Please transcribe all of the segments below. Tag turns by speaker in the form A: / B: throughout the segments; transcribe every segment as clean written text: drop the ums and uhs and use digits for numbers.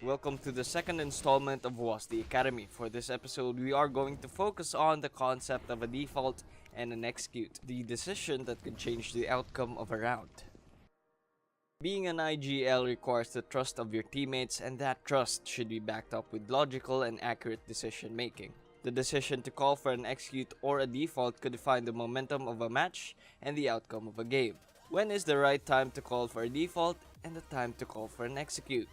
A: Welcome to the second installment of WASD Academy. For this episode, we are going to focus on the concept of a default and an execute, the decision that could change the outcome of a round. Being an IGL requires the trust of your teammates, and that trust should be backed up with logical and accurate decision making. The decision to call for an execute or a default could define the momentum of a match and the outcome of a game. When is the right time to call for a default and the time to call for an execute?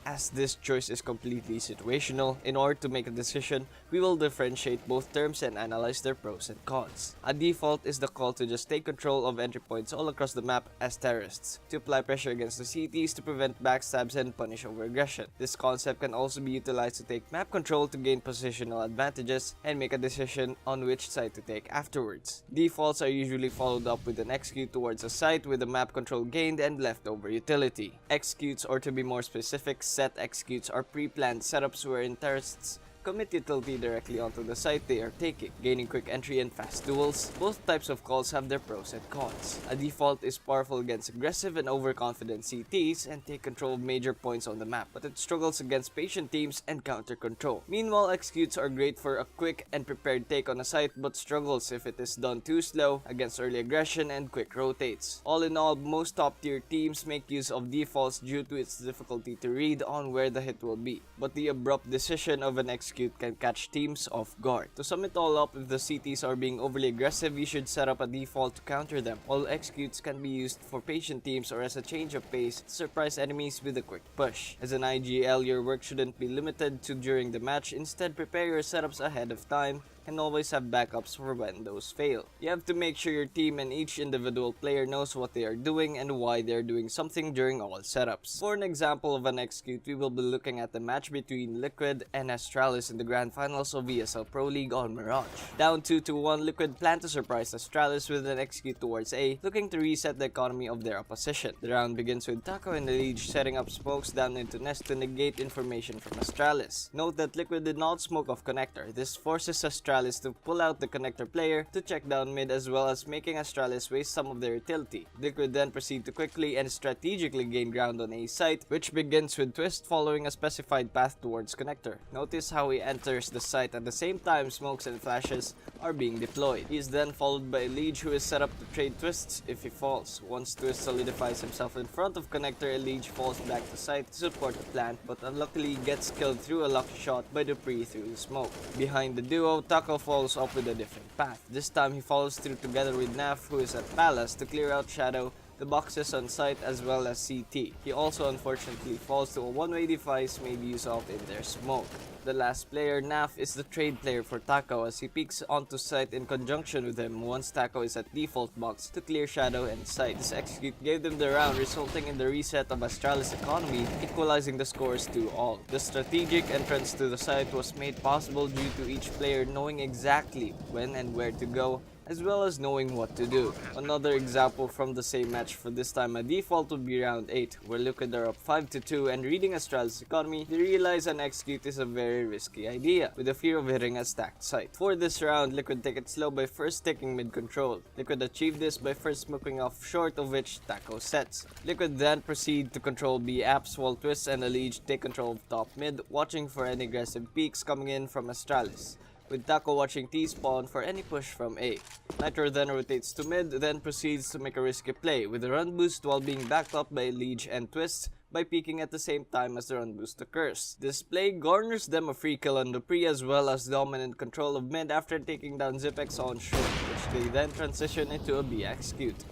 A: As this choice is completely situational, in order to make a decision, we will differentiate both terms and analyze their pros and cons. A default is the call to just take control of entry points all across the map as terrorists, to apply pressure against the CTs to prevent backstabs and punish over-aggression. This concept can also be utilized to take map control to gain positional advantages and make a decision on which side to take afterwards. Defaults are usually followed up with an execute towards a site with the map control gained and leftover utility. Executes, or to be more specific, set executes are pre-planned setups wherein terrorists commit utility directly onto the site they are taking, gaining quick entry and fast duels. Both types of calls have their pros and cons. A default is powerful against aggressive and overconfident CTs and take control of major points on the map, but it struggles against patient teams and counter control. Meanwhile, executes are great for a quick and prepared take on a site, but struggles if it is done too slow against early aggression and quick rotates. All in all, most top tier teams make use of defaults due to its difficulty to read on where the hit will be, but the abrupt decision of an execute can catch teams off guard. To sum it all up, if the CTs are being overly aggressive, you should set up a default to counter them, while executes can be used for patient teams or as a change of pace to surprise enemies with a quick push. As an IGL, your work shouldn't be limited to during the match. Instead, prepare your setups ahead of time and always have backups for when those fail. You have to make sure your team and each individual player knows what they are doing and why they are doing something during all setups. For an example of an execute, we will be looking at the match between Liquid and Astralis in the Grand Finals of ESL Pro League on Mirage. Down 2-1, Liquid planned to surprise Astralis with an execute towards A, looking to reset the economy of their opposition. The round begins with Taco and the Liege setting up smokes down into Nest to negate information from Astralis. Note that Liquid did not smoke off connector. This forces Astralis to pull out the connector player to check down mid, as well as making Astralis waste some of their utility. Liquid then proceed to quickly and strategically gain ground on A site, which begins with Twist following a specified path towards connector. Notice how he enters the site at the same time smokes and flashes are being deployed. He is then followed by Liege, who is set up to trade twists if he falls. Once Twist solidifies himself in front of connector, Liege falls back to site to support the plant, but unluckily gets killed through a lucky shot by Dupree through the smoke. Behind the duo, Taco follows up with a different path. This time he follows through together with Naf, who is at Palace, to clear out Shadow, the boxes on site, as well as CT. He also unfortunately falls to a one-way device made use of in their smoke. The last player, Naf, is the trade player for Taco as he peeks onto site in conjunction with him once Taco is at default box to clear Shadow and site. This execute gave them the round, resulting in the reset of Astralis' economy, equalizing the scores 2-all. The strategic entrance to the site was made possible due to each player knowing exactly when and where to go, as well as knowing what to do. Another example from the same match, for this time a default would be round 8, where Liquid are up 5-2 and reading Astralis' economy, they realize an execute is a very risky idea, with the fear of hitting a stacked site. For this round, Liquid take it slow by first taking mid control. Liquid achieved this by first smoking off short, of which Taco sets. Liquid then proceed to control B apps, while Twist and Liege take control of top mid, watching for any aggressive peaks coming in from Astralis, with Taco watching T-spawn for any push from A. Nitro then rotates to mid, then proceeds to make a risky play with a run boost while being backed up by Liege and Twist by peeking at the same time as the run boost occurs. This play garners them a free kill on Dupree, as well as dominant control of mid after taking down Zipex on short, which they then transition into a B execute.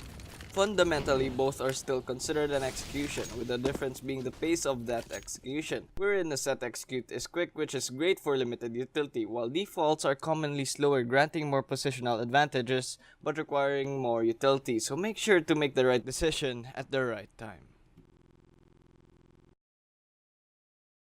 A: Fundamentally, both are still considered an execution, with the difference being the pace of that execution, wherein a set execute is quick, which is great for limited utility, while defaults are commonly slower, granting more positional advantages but requiring more utility, so make sure to make the right decision at the right time.